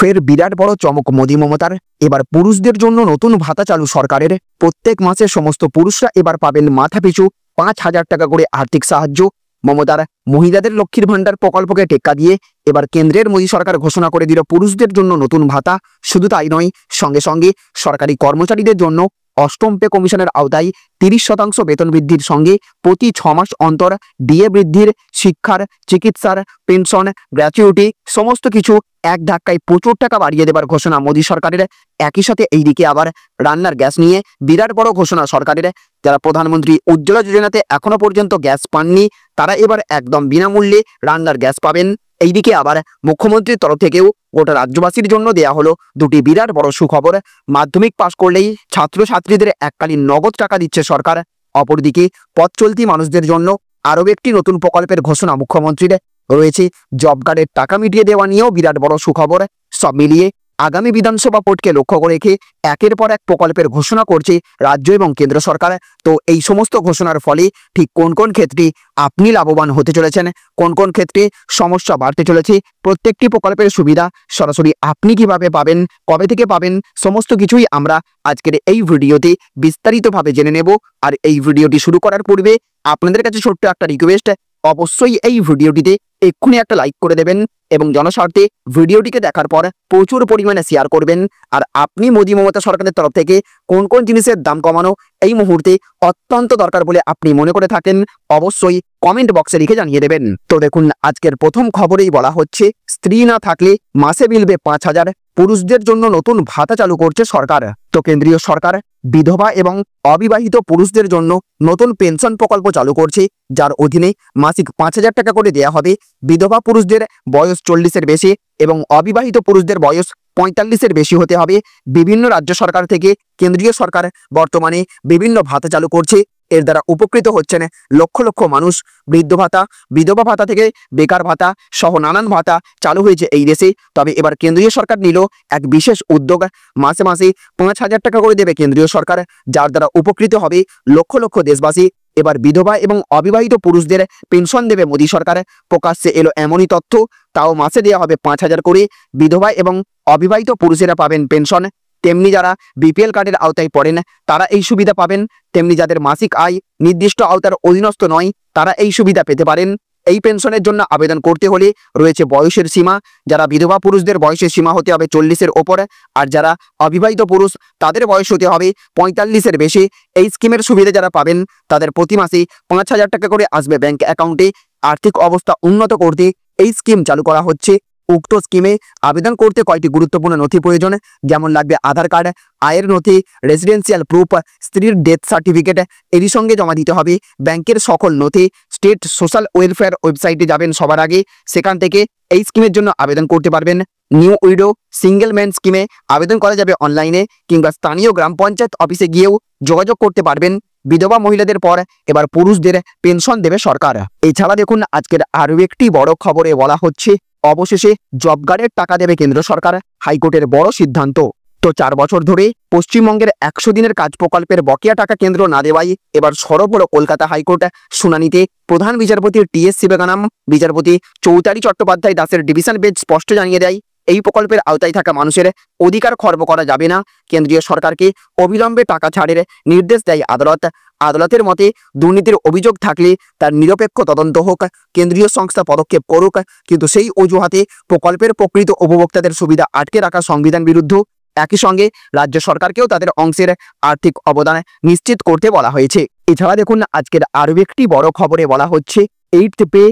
ফের বিরাট বড় চমক মোদি মমতার। এবার পুরুষদের জন্য নতুন ভাতা চালু সরকারের। প্রত্যেক মাসে সমস্ত পুরুষরা এবার পাবেন মাথাপিছু 5,000 টাকা করে আর্থিক সাহায্য। মমতার মহিলাদের লক্ষ্মীর ভান্ডার প্রকল্পকে টেক্কা দিয়ে এবার কেন্দ্রের মোদী সরকার ঘোষণা করে দিল পুরুষদের জন্য নতুন ভাতা। শুধু তাই নয়, সঙ্গে সঙ্গে সরকারি কর্মচারীদের জন্য অষ্টম পে কমিশনের আওতায় 30% বেতন বৃদ্ধির সঙ্গে প্রতি 6 মাস অন্তর ডিএ বৃদ্ধির, শিক্ষার, চিকিৎসার, পেনশন, গ্র্যাচুইটি সমস্ত কিছু এক ধাক্কায় প্রচুর টাকা বাড়িয়ে দেবার ঘোষণা মোদী সরকারের। একই সাথে এইদিকে আবার রান্নার গ্যাস নিয়ে বিরাট বড় ঘোষণা সরকারের। যারা প্রধানমন্ত্রী উজ্জ্বলা যোজনাতে এখনো পর্যন্ত গ্যাস পাননি, তারা এবার একদম বিনামূল্যে রান্নার গ্যাস পাবেন। এইদিকে আবার মুখ্যমন্ত্রীর তরফ থেকেও গোটা রাজ্যবাসীর জন্য দেয়া হলো দুটি বিরাট বড় সুখবর। মাধ্যমিক পাশ করলেই ছাত্রছাত্রীদের এককালীন নগদ টাকা দিচ্ছে সরকার। অপরদিকে পথ চলতি মানুষদের জন্য আরও একটি নতুন প্রকল্পের ঘোষণা মুখ্যমন্ত্রীর। রয়েছে জব কার্ডের টাকা মিটিয়ে দেওয়া নিয়েও বিরাট বড় সুখবর। সব মিলিয়ে আগামী বিধানসভা ভোটকে লক্ষ্য করে রেখে একের পর এক প্রকল্পের ঘোষণা করছে রাজ্য এবং কেন্দ্র সরকার। তো এই সমস্ত ঘোষণার ফলে ঠিক কোন কোন ক্ষেত্রে আপনি লাভবান হতে চলেছেন, কোন কোন ক্ষেত্রে সমস্যা বাড়তে চলেছে, প্রত্যেকটি প্রকল্পের সুবিধা সরাসরি আপনি কিভাবে পাবেন, কবে থেকে পাবেন, সমস্ত কিছুই আমরা আজকের এই ভিডিওতে বিস্তারিতভাবে জেনে নেব। আর এই ভিডিওটি শুরু করার পূর্বে আপনাদের কাছে ছোট্ট একটা রিকোয়েস্ট, অবশ্যই এই ভিডিওটিতে এক্ষুনি একটা লাইক করে দেবেন এবং জনস্বার্থে ভিডিওটিকে দেখার পর প্রচুর পরিমাণে শেয়ার করবেন। আর আপনি মোদী মমতা সরকারের তরফ থেকে কোন কোন জিনিসের দাম কমানো এই মুহূর্তে অত্যন্ত দরকার বলে আপনি মনে করে থাকেন, অবশ্যই কমেন্ট বক্সে লিখে জানিয়ে দেবেন। তো দেখুন, আজকের প্রথম খবরেই বলা হচ্ছে স্ত্রী না থাকলে মাসে মিলবে 5,000, পুরুষদের জন্য নতুন ভাতা চালু করছে সরকার। তো কেন্দ্রীয় সরকার বিধবা এবং অবিবাহিত পুরুষদের জন্য নতুন পেনশন প্রকল্প চালু করছে, যার অধীনে মাসিক 5,000 টাকা করে দেয়া হবে। বিধবা পুরুষদের বয়স 40-এর বেশি এবং অবিবাহিত পুরুষদের বয়স 45-এর বেশি হতে হবে। বিভিন্ন রাজ্য সরকার থেকে কেন্দ্রীয় সরকার বর্তমানে বিভিন্ন ভাতা চালু করছে। এর দ্বারা উপকৃত হচ্ছেন লক্ষ লক্ষ মানুষ। বৃদ্ধ ভাতা, বিধবা ভাতা থেকে বেকার ভাতা সহ নানান ভাতা চালু হয়েছে এই দেশে। তবে এবার কেন্দ্রীয় সরকার নিল এক বিশেষ উদ্যোগ। মাসে মাসে 5,000 টাকা করে দেবে কেন্দ্রীয় সরকার, যার দ্বারা উপকৃত হবে লক্ষ লক্ষ দেশবাসী। এবার বিধবা এবং অবিবাহিত পুরুষদের পেনশন দেবে মোদী সরকার। প্রকাশ্যে এলো এমনই তথ্য, তাও মাসে দেওয়া হবে 5,000 করে। বিধবা এবং অবিবাহিত পুরুষেরা পাবেন পেনশন। তেমনি যারা বিপিএল কার্ডের আওতায় পড়েন তারা এই সুবিধা পাবেন। তেমনি যাদের মাসিক আয় নির্দিষ্ট আওতার অধীনস্থ নয়, তারা এই সুবিধা পেতে পারেন। এই পেনশনের জন্য আবেদন করতে হলে রয়েছে বয়সের সীমা। যারা বিধবা পুরুষদের বয়সের সীমা হতে হবে 40-এর ওপরে, আর যারা অবিবাহিত পুরুষ তাদের বয়স হতে হবে 45-এর বেশি। এই স্কিমের সুবিধা যারা পাবেন তাদের প্রতি মাসে 5,000 টাকা করে আসবে ব্যাংক অ্যাকাউন্টে। আর্থিক অবস্থা উন্নত করতে এই স্কিম চালু করা হচ্ছে। উক্ত স্কিমে আবেদন করতে কয়েকটি গুরুত্বপূর্ণ নথি প্রয়োজন, যেমন লাগবে আধার কার্ড, আয়ের নথি, রেসিডেন্সিয়াল প্রুফ, স্ত্রীর ডেথ সার্টিফিকেট। এরই সঙ্গে জমা দিতে হবে ব্যাংকের সকল নথি। স্টেট সোশ্যাল ওয়েলফেয়ার ওয়েবসাইটে যাবেন সবার আগে, সেখান থেকে এই স্কিমের জন্য আবেদন করতে পারবেন। নিউ উইডো সিঙ্গেল ম্যান স্কিমে আবেদন করা যাবে অনলাইনে কিংবা স্থানীয় গ্রাম পঞ্চায়েত অফিসে গিয়েও যোগাযোগ করতে পারবেন। বিধবা মহিলাদের পর এবার পুরুষদের পেনশন দেবে সরকার। এছাড়া দেখুন, আজকের আরও একটি বড় খবরে বলা হচ্ছে অবশেষে জব কার্ডের টাকা দেবে কেন্দ্র সরকার। হাইকোর্টের বড় সিদ্ধান্ত। তো 4 বছর ধরে পশ্চিমবঙ্গের 100 দিনের কাজ প্রকল্পের বকেয়া টাকা কেন্দ্র না দেওয়ায় এবার সরব হলো কলকাতা হাইকোর্ট। শুনানিতে প্রধান বিচারপতি টি.এস. শিবগানাম, বিচারপতি চৌতারি চট্টোপাধ্যায় দাসের ডিভিশন বেঞ্চ স্পষ্ট জানিয়ে দেয়, এই প্রকল্পের আওতায় থাকা মানুষের অধিকার খর্ব করা যাবে না। কেন্দ্রীয় সরকারকে অবিলম্বে টাকা ছাড়ের নির্দেশ দেয় আদালত। আদালতের মতে দুর্নীতির অভিযোগ থাকলে তার নিরপেক্ষ তদন্ত হোক, কেন্দ্রীয় সংস্থা পদক্ষেপ করুক, কিন্তু সেই অজুহাতে প্রকল্পের প্রকৃত উপভোক্তাদের সুবিধা আটকে রাখা সংবিধান বিরুদ্ধ। একই সঙ্গে রাজ্য সরকারকেও তাদের অংশের আর্থিক অবদান নিশ্চিত করতে বলা হয়েছে। এছাড়া দেখুন, আজকের আরও একটি বড় খবরে বলা হচ্ছে 8th পে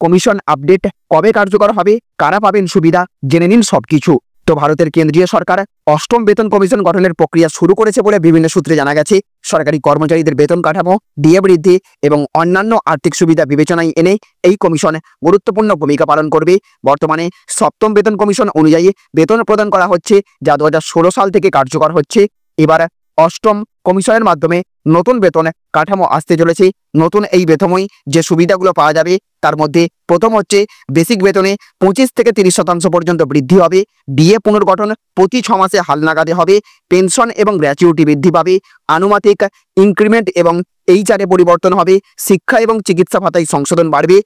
কমিশন আপডেট কবে কার্যকর হবে, কারা পাবেন সুবিধা, জেনে নিন সবকিছু। তো ভারতের কেন্দ্রীয় সরকার অষ্টম বেতন কমিশন গঠনের প্রক্রিয়া শুরু করেছে বলে বিভিন্ন সূত্রে জানা গেছে। সরকারি কর্মচারীদের বেতন কাঠামো, ডিএ বৃদ্ধি এবং অন্যান্য আর্থিক সুবিধা বিবেচনায় এনে এই কমিশন গুরুত্বপূর্ণ ভূমিকা পালন করবে। বর্তমানে সপ্তম বেতন কমিশন অনুযায়ী বেতন প্রদান করা হচ্ছে, যা 2016 সাল থেকে কার্যকর হচ্ছে। এবার অষ্টম কমিশনের মাধ্যমে নতুন বেতন কাঠামো আসতে চলেছে। নতুন এই বেতনই যে সুবিধাগুলো পাওয়া যাবে তার মধ্যে প্রথম হচ্ছে বেসিক বেতনে 25 থেকে 30% পর্যন্ত বৃদ্ধি হবে। ডিএ পুনর্গঠন প্রতি 6 মাসে হালনাগাদে হবে। পেনশন এবং গ্র্যাচুইটি বৃদ্ধি পাবে। আনুমাতিক ইনক্রিমেন্ট এবং এইচআরে পরিবর্তন হবে। শিক্ষা এবং চিকিৎসা ভাতায় সংশোধন বাড়বে।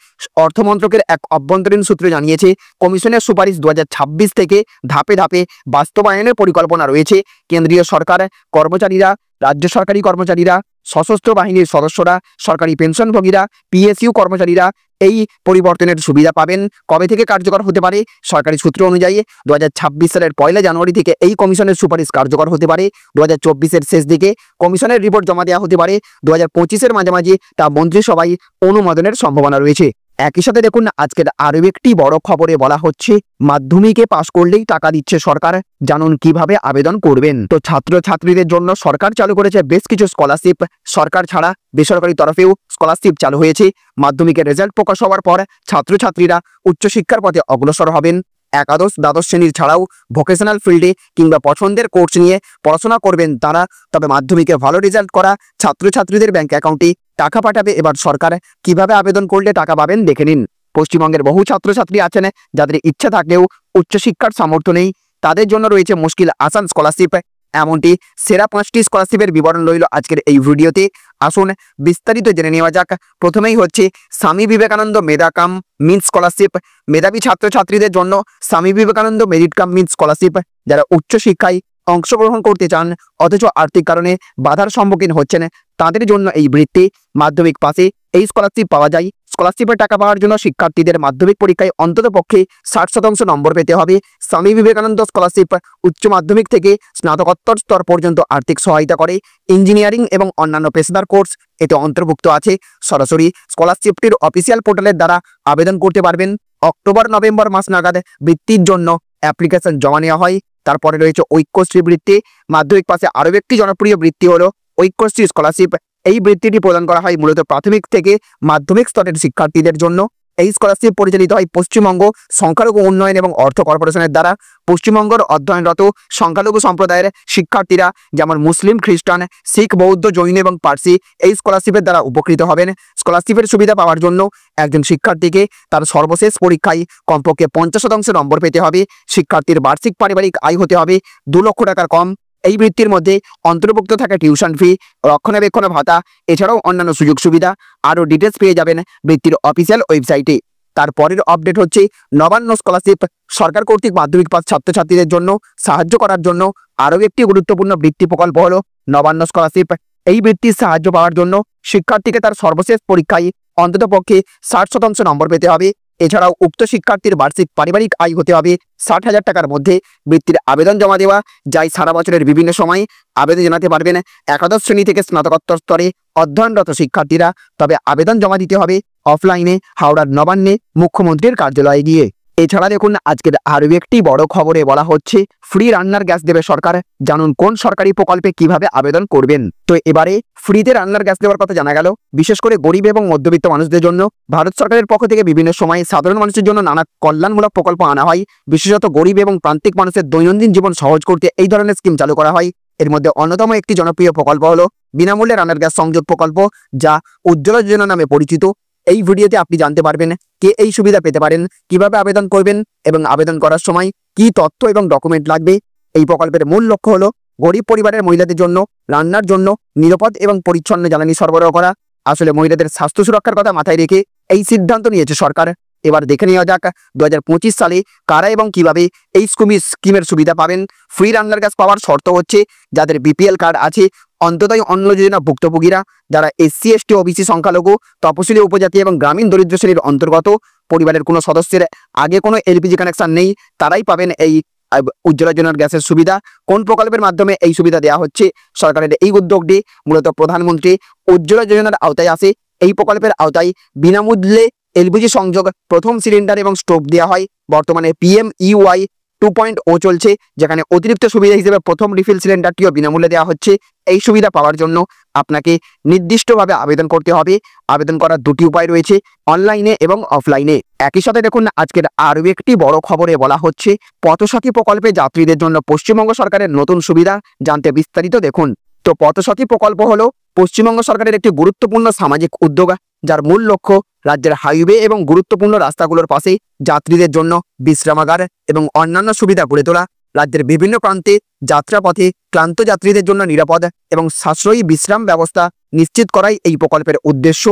অর্থমন্ত্রকের এক অভ্যন্তরীণ সূত্র জানিয়েছে, কমিশনের সুপারিশ 2026 থেকে ধাপে ধাপে বাস্তবায়নের পরিকল্পনা রয়েছে। কেন্দ্রীয় সরকার কর্মচারীরা, রাজ্য সরকারি কর্মচারীরা, সশস্ত্র বাহিনীর সদস্যরা, সরকারি পেনশনভোগীরা, পিএসইউ কর্মচারীরা এই পরিবর্তনের সুবিধা পাবেন। কবে থেকে কার্যকর হতে পারে? সরকারি সূত্র অনুযায়ী 2026 সালের 1 জানুয়ারি থেকে এই কমিশনের সুপারিশ কার্যকর হতে পারে। 2024-এর শেষ দিকে কমিশনের রিপোর্ট জমা দেওয়া হতে পারে। 2025-এর মাঝামাঝি তা মন্ত্রিসভায় অনুমোদনের সম্ভাবনা রয়েছে। একই সাথে দেখুন, আজকের আরও একটি বড় খবরে বলা হচ্ছে, মাধ্যমিকে পাশ করলেই টাকা দিচ্ছে সরকার, জানুন কিভাবে আবেদন করবেন। তো ছাত্রছাত্রীদের জন্য সরকার চালু করেছে বেশ কিছু স্কলারশিপ। সরকার ছাড়া বেসরকারি তরফেও স্কলারশিপ চালু হয়েছে। মাধ্যমিকের রেজাল্ট প্রকাশ হওয়ার পর ছাত্রছাত্রীরা উচ্চশিক্ষার পথে অগ্রসর হবেন। একাদশ দ্বাদশ শ্রেণীর ছাড়াও ভোকেশনাল ফিল্ডে কিংবা পছন্দের কোর্স নিয়ে পড়াশোনা করবেন তারা। তবে মাধ্যমিকে ভালো রেজাল্ট করা ছাত্রছাত্রীদের ব্যাংক অ্যাকাউন্টে টাকা পাঠাবে এবার সরকার। কিভাবে আবেদন করলে টাকা পাবেন দেখে নিন। পশ্চিমবঙ্গের বহু ছাত্রছাত্রী আছেন যাদের ইচ্ছা থাকলেও উচ্চশিক্ষার সামর্থ্য নেই। তাদের জন্য রয়েছে মুশকিল আসান স্কলারশিপ। এমনটি সেরা 5টি স্কলারশিপের বিবরণ রইল আজকের এই ভিডিওতে। আসুন বিস্তারিত জেনে নেওয়া যাক। প্রথমেই হচ্ছে স্বামী বিবেকানন্দ মেধা কাম মিন্স স্কলারশিপ। মেধাবী ছাত্রছাত্রীদের জন্য Swami Vivekananda merit cum means scholarship. যারা উচ্চশিক্ষায় অংশগ্রহণ করতে চান অথচ আর্থিক কারণে বাধার সম্মুখীন হচ্ছেন, তাদের জন্য এই বৃত্তি। মাধ্যমিক পাশে এই স্কলারশিপ পাওয়া যায়। স্কলারশিপের টাকা পাওয়ার জন্য শিক্ষার্থীদের মাধ্যমিক পরীক্ষায় অন্ততপক্ষে 60% নম্বর পেতে হবে। স্বামী বিবেকানন্দ স্কলারশিপ উচ্চ মাধ্যমিক থেকে স্নাতকোত্তর স্তর পর্যন্ত আর্থিক সহায়তা করে। ইঞ্জিনিয়ারিং এবং অন্যান্য পেশাদার কোর্স এতে অন্তর্ভুক্ত আছে। সরাসরি স্কলারশিপটির অফিসিয়াল পোর্টালের দ্বারা আবেদন করতে পারবেন। অক্টোবর-নভেম্বর মাস নাগাদ বৃত্তির জন্য অ্যাপ্লিকেশন জমা নেওয়া হয়। তারপরে রয়েছে ঐক্যশ্রী বৃত্তি। মাধ্যমিক পাশে আরও একটি জনপ্রিয় বৃত্তি হলো ঐক্যশ্রী স্কলারশিপ। এই বৃত্তিটি প্রদান করা হয় মূলত প্রাথমিক থেকে মাধ্যমিক স্তরের শিক্ষার্থীদের জন্য। এই স্কলারশিপ পরিচালিত হয় পশ্চিমবঙ্গ সংখ্যালঘু উন্নয়ন এবং অর্থ কর্পোরেশনের দ্বারা। পশ্চিমবঙ্গের অধ্যয়নরত সংখ্যালঘু সম্প্রদায়ের শিক্ষার্থীরা যেমন মুসলিম, খ্রিস্টান, শিখ, বৌদ্ধ, জৈন এবং পার্সি এই স্কলারশিপের দ্বারা উপকৃত হবেন। স্কলারশিপের সুবিধা পাওয়ার জন্য একজন শিক্ষার্থীকে তার সর্বশেষ পরীক্ষায় কমপক্ষে 50% নম্বর পেতে হবে। শিক্ষার্থীর বার্ষিক পারিবারিক আয় হতে হবে 2 লক্ষ টাকার কম। এই বৃত্তির মধ্যে অন্তর্ভুক্ত থাকে টিউশন ফি, রক্ষণাবেক্ষণ ভাতা, এছাড়াও অন্যান্য সুযোগ সুবিধা। আরও ডিটেলস পেয়ে যাবেন বৃত্তির অফিসিয়াল ওয়েবসাইটে। তারপরের আপডেট হচ্ছে নবান্ন স্কলারশিপ। সরকার কর্তৃক মাধ্যমিক পাস ছাত্রছাত্রীদের জন্য সাহায্য করার জন্য আরও একটি গুরুত্বপূর্ণ বৃত্তি প্রকল্প হলো নবান্ন স্কলারশিপ। এই বৃত্তির সাহায্য পাওয়ার জন্য শিক্ষার্থীকে তার সর্বশেষ পরীক্ষায় অন্ততপক্ষে 60% নম্বর পেতে হবে। এছাড়াও উক্ত শিক্ষার্থীর বার্ষিক পারিবারিক আয় হতে হবে 60,000 টাকার মধ্যে। বৃত্তির আবেদন জমা দেওয়া যায় সারা বছরের বিভিন্ন সময়ে। আবেদন জানাতে পারবেন একাদশ শ্রেণী থেকে স্নাতকোত্তর স্তরে অধ্যয়নরত শিক্ষার্থীরা। তবে আবেদন জমা দিতে হবে অফলাইনে হাওড়ার নবান্নে মুখ্যমন্ত্রীর কার্যালয়ে গিয়ে। এছাড়া দেখুন, আজকের আরও একটি বড় খবরে বলা হচ্ছে, ফ্রি রান্নার গ্যাস দেবে সরকার, জানুন কোন সরকারি প্রকল্পে কিভাবে আবেদন করবেন। তো এবারে ফ্রিতে রান্নার গ্যাস দেওয়ার কথা জানা গেল। বিশেষ করে গরিব এবং মধ্যবিত্ত মানুষদের জন্য ভারত সরকারের পক্ষ থেকে বিভিন্ন সময়ে সাধারণ মানুষের জন্য নানা কল্যাণমূলক প্রকল্প আনা হয়। বিশেষত গরিব এবং প্রান্তিক মানুষের দৈনন্দিন জীবন সহজ করতে এই ধরনের স্কিম চালু করা হয়। এর মধ্যে অন্যতম একটি জনপ্রিয় প্রকল্প হলো বিনামূল্যে রান্নার গ্যাস সংযোগ প্রকল্প, যা উজ্জ্বলা যোজনা নামে পরিচিত। এই ভিডিওতে আপনি জানতে পারবেন কে এই সুবিধা পেতে পারেন, কিভাবে আবেদন করবেন এবং আবেদন করার সময় কি তথ্য এবং ডকুমেন্ট লাগবে। এই প্রকল্পের মূল লক্ষ্য হলো গরিব পরিবারের মহিলাদের জন্য রান্নার জন্য নিরাপদ এবং পরিচ্ছন্ন জ্বালানি সরবরাহ করা। আসলে মহিলাদের স্বাস্থ্য সুরক্ষার কথা মাথায় রেখে এই সিদ্ধান্ত নিয়েছে সরকার। এবার দেখে নেওয়া যাক 2025 সালে কারা এবং কিভাবে এই স্কিমের সুবিধা পাবেন। ফ্রি রান্নার গ্যাস পাওয়ার শর্ত হচ্ছে যাদের বিপিএল কার্ড আছে, অন্ততই অন্ন যোজনা ভুক্তভোগীরা, যারা এসসি, এসটি, ওবিসি, সংখ্যালঘু, তপশিলি উপজাতি এবং গ্রামীণ দরিদ্র শ্রেণীর অন্তর্গত, পরিবারের কোনো সদস্যের আগে কোনো এলপিজি কানেকশন নেই, তারাই পাবেন এই উজ্জ্বলা যোজনার গ্যাসের সুবিধা। কোন প্রকল্পের মাধ্যমে এই সুবিধা দেওয়া হচ্ছে? সরকারের এই উদ্যোগটি মূলত প্রধানমন্ত্রী উজ্জ্বলা যোজনার আওতায় আসে। এই প্রকল্পের আওতায় বিনামূল্যে এলপিজি সংযোগ, প্রথম সিলিন্ডার এবং স্টোভ দেওয়া হয়। বর্তমানে PMEY 2.0 চলছে, যেখানে অতিরিক্ত সুবিধা হিসেবে প্রথম রিফিল সিলিন্ডারটিও বিনামূল্যে দেওয়া হচ্ছে। এই সুবিধা পাওয়ার জন্য আপনাকে নির্দিষ্টভাবে আবেদন করতে হবে। আবেদন করার দুটি উপায় রয়েছে, অনলাইনে এবং অফলাইনে। একই সাথে দেখুন, আজকের আরও একটি বড় খবরে বলা হচ্ছে, পথসাথী প্রকল্পে যাত্রীদের জন্য পশ্চিমবঙ্গ সরকারের নতুন সুবিধা। জানতে বিস্তারিত দেখুন। তো পথসাথী প্রকল্প হলো পশ্চিমবঙ্গ সরকারের একটি গুরুত্বপূর্ণ সামাজিক উদ্যোগ, যার মূল লক্ষ্য রাজ্যের হাইওয়ে এবং গুরুত্বপূর্ণ রাস্তাগুলোর পাশে যাত্রীদের জন্য বিশ্রামাগার এবং অন্যান্য সুবিধা গড়ে তোলা। রাজ্যের বিভিন্ন প্রান্তে যাত্রাপথে ক্লান্ত যাত্রীদের জন্য নিরাপদ এবং সাশ্রয়ী বিশ্রাম ব্যবস্থা নিশ্চিত করাই এই প্রকল্পের উদ্দেশ্য।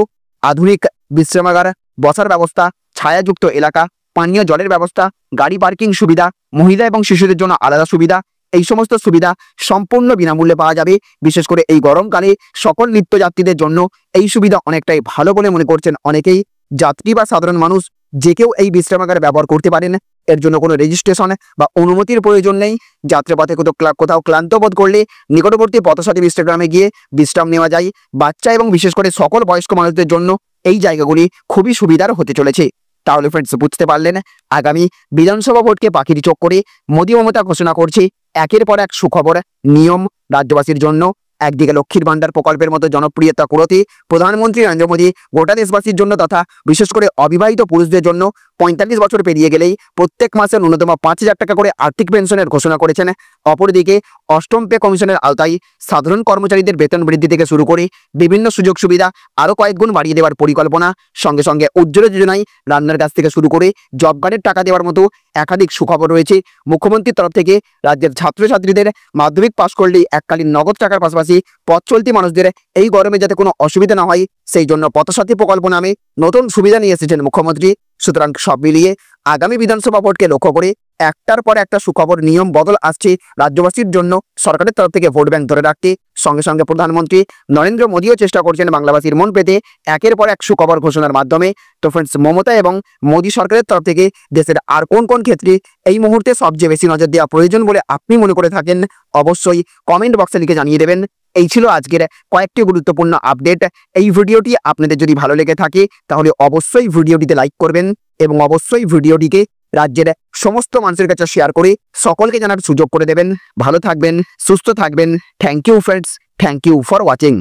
আধুনিক বিশ্রামাগার, বসার ব্যবস্থা, ছায়াযুক্ত এলাকা, পানীয় জলের ব্যবস্থা, গাড়ি পার্কিং সুবিধা, মহিলা এবং শিশুদের জন্য আলাদা সুবিধা, এই সমস্ত সুবিধা সম্পূর্ণ বিনামূল্যে পাওয়া যাবে। বিশেষ করে এই গরমকালে সকল নিত্যযাত্রীদের জন্য এই সুবিধা অনেকটাই ভালো বলে মনে করছেন অনেকেই। যাত্রী বা সাধারণ মানুষ যে কেউ এই বিশ্রামাগার ব্যবহার করতে পারেন। এর জন্য কোনো রেজিস্ট্রেশন বা অনুমতির প্রয়োজন নেই। যাত্রাপথে কোথাও ক্লান্ত বোধ করলে নিকটবর্তী পথসাথী বিশ্রামে গিয়ে বিশ্রাম নেওয়া যায়। বাচ্চা এবং বিশেষ করে সকল বয়স্ক মানুষদের জন্য এই জায়গাগুলি খুবই সুবিধার হতে চলেছে। তাহলে ফ্রেন্ডস, বুঝতে পারলেন, আগামী বিধানসভা ভোটকে পাখির চোখ করে মোদী মমতা ঘোষণা করছে একের পর এক সুখবর, নিয়ম রাজ্যবাসীর জন্য। একদিকে লক্ষ্মীর ভান্ডার প্রকল্পের মতো জনপ্রিয়তা কুড়োতে প্রধানমন্ত্রী নরেন্দ্র মোদী গোটা দেশবাসীর জন্য তথা বিশেষ করে অবিবাহিত পুরুষদের জন্য 45 বছর পেরিয়ে গেলেই প্রত্যেক মাসে ন্যূনতম 5,000 টাকা করে আর্থিক পেনশনের ঘোষণা করেছেন। অপরদিকে অষ্টম পে কমিশনের আওতায় সাধারণ কর্মচারীদের বেতন বৃদ্ধি থেকে শুরু করে বিভিন্ন সুযোগ সুবিধা আরও কয়েক গুণ বাড়িয়ে দেওয়ার পরিকল্পনা। সঙ্গে সঙ্গে উজ্জ্বলা যোজনায় রান্নার কাজ থেকে শুরু করে জব কার্ডের টাকা দেওয়ার মতো একাধিক সুখবর রয়েছে। মুখ্যমন্ত্রীর তরফ থেকে রাজ্যের ছাত্রছাত্রীদের মাধ্যমিক পাশ করলেই এককালীন নগদ টাকার পাশাপাশি পথ চলতি মানুষদের এই গরমে যাতে কোনো অসুবিধা না হয় সেই জন্য পথসাথী প্রকল্প নামে নতুন সুবিধা নিয়ে এসেছেন মুখ্যমন্ত্রী। সুতরাং সব মিলিয়ে আগামী বিধানসভা ভোটকে লক্ষ্য করে একটার পর একটা সুখবর, নিয়ম বদল আসছে রাজ্যবাসীর জন্য সরকারের তরফ থেকে ভোট ব্যাংক ধরে রাখতে। সঙ্গে সঙ্গে প্রধানমন্ত্রী নরেন্দ্র মোদীও চেষ্টা করছেন বাংলাবাসীর মন পেতে একের পর এক সুখবর ঘোষণার মাধ্যমে। তো ফ্রেন্ডস, মমতা এবং মোদী সরকারের তরফ থেকে দেশের আর কোন কোন ক্ষেত্রে এই মুহূর্তে সবচেয়ে বেশি নজর দেওয়া প্রয়োজন বলে আপনি মনে করে থাকেন অবশ্যই কমেন্ট বক্সে লিখে জানিয়ে দেবেন। এই ছিল আজকের কয়েকটি গুরুত্বপূর্ণ আপডেট। এই ভিডিওটি আপনাদের যদি ভালো লেগে থাকে তাহলে অবশ্যই ভিডিওটিতে লাইক করবেন এবং অবশ্যই ভিডিওটিকে রাজ্যের সমস্ত মানুষের কাছে শেয়ার করে সকলকে জানার সুযোগ করে দেবেন। ভালো থাকবেন, সুস্থ থাকবেন। Thank you friends, thank you for watching.